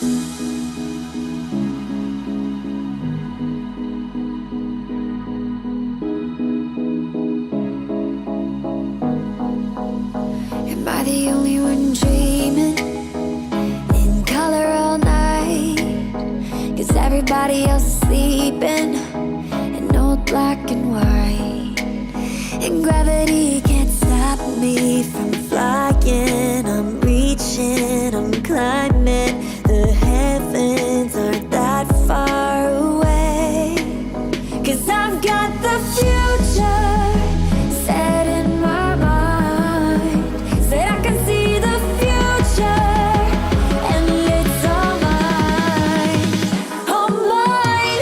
Am I the only one dreaming in color all night? 'Cause everybody else is sleeping in old black and white. And gravity can't stop me from flying. I'm reaching, I'm climbing. The heavens aren't that far away. 'Cause I've got the future set in my mind. Said I can see the future, and it's all mine, all mine.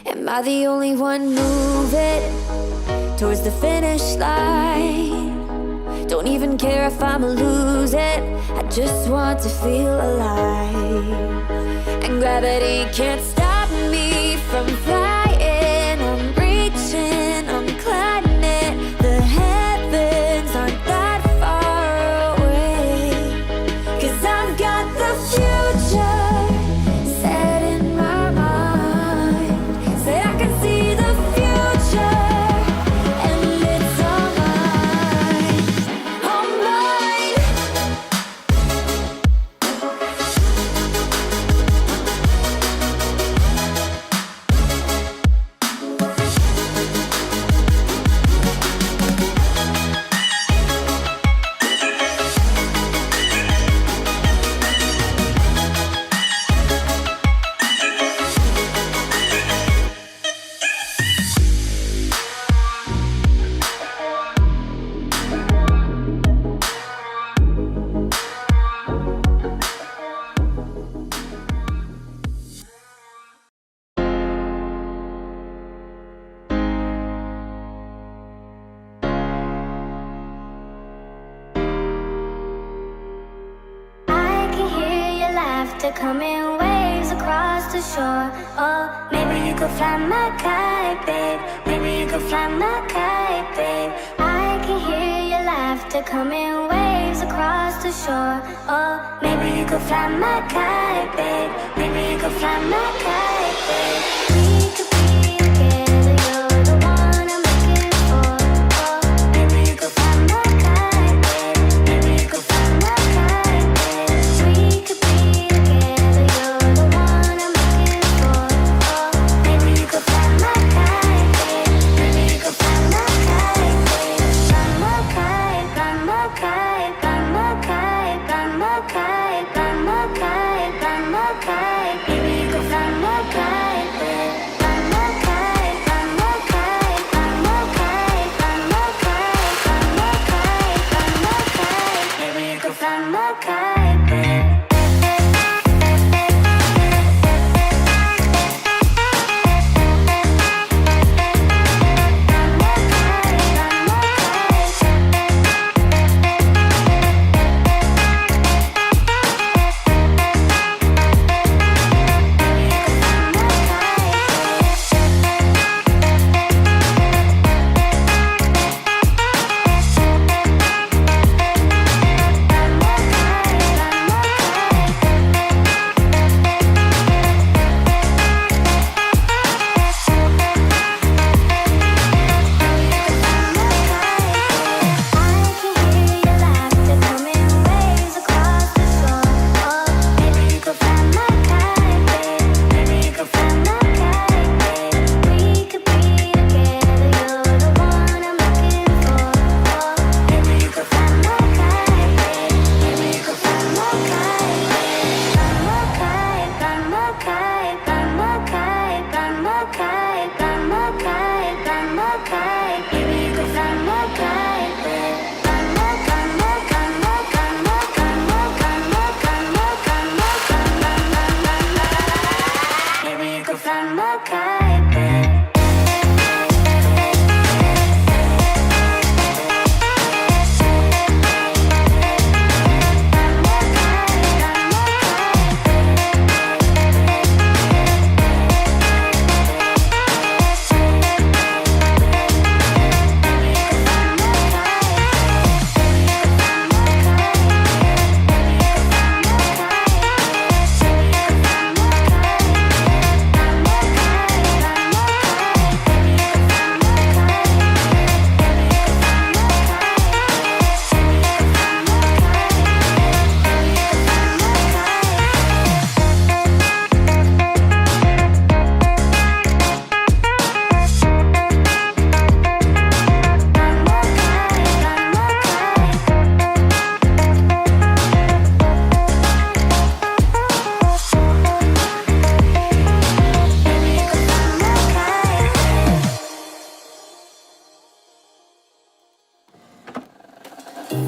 Am I the only one moving towards the finish line? Don't even care if I'ma lose it, I just want to feel alive. And gravity can't stop me from flying. I'm reaching, I'm climbing. The heavens aren't that far away. 'Cause I've got the future set in my mind. Say I can see the future, and it's all mine, all mine. I can hear your laughter coming waves across the shore. Oh, maybe you could fly my kite, babe. Maybe you could fly my kite, babe. I can hear your laughter coming waves across the shore. Oh, maybe you could fly my kite, babe. Maybe you could fly my kite, babe. We could be together, you're the one I'm looking for. Oh, maybe you could fly my kite, babe. Maybe you could fly my kite, babe. We could be together, you're the one I'm looking for. Oh, maybe you could fly my kite, babe. Maybe you could fly my kite, babe. Fly my kite, fly my kite, fly my kite, fly my kite, fly my kite, fly my kite. Maybe you could fly my kite, babe.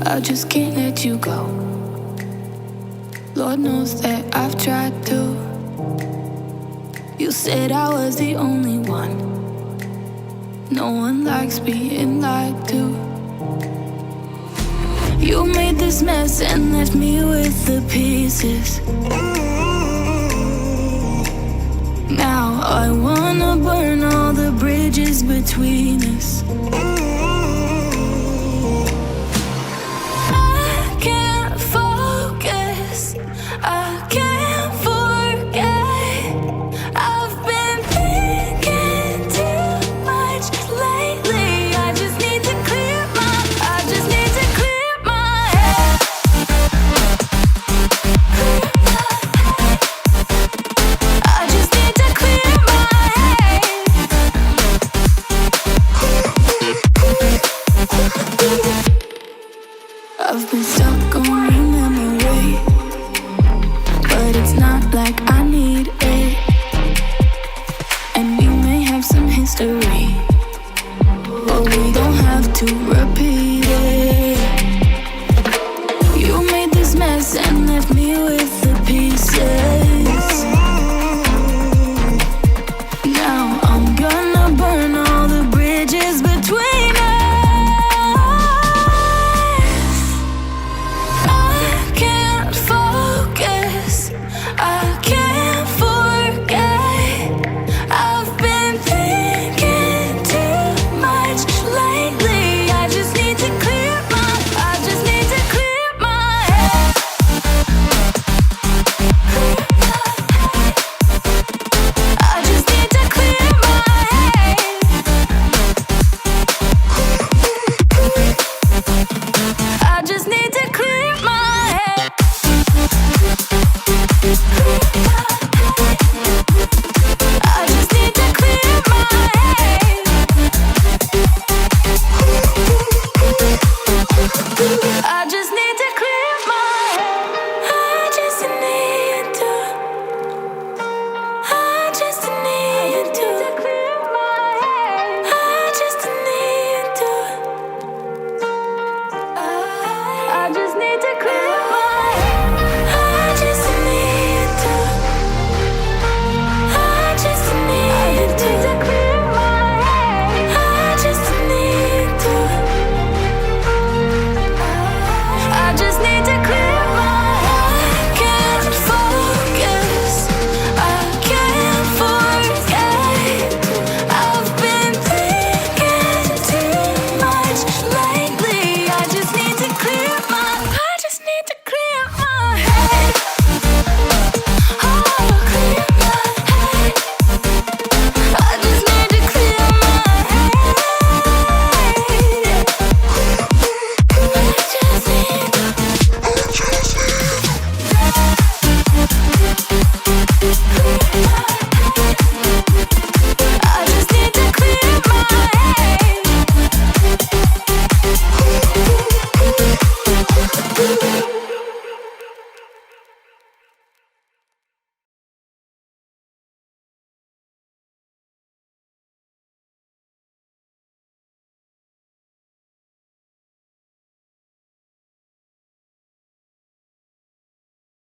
I just can't let you go. Lord knows that I've tried to. You said I was the only one. No one likes being lied to. You made this mess and left me with the pieces. Now I wanna burn all the bridges between us. I can't focus, I can't forget. I've been thinking too much lately. I just need to clear my head. I just need to clear my head. I've been stuck on your memory, but it's not like I need it. And we may have some history, but we don't have to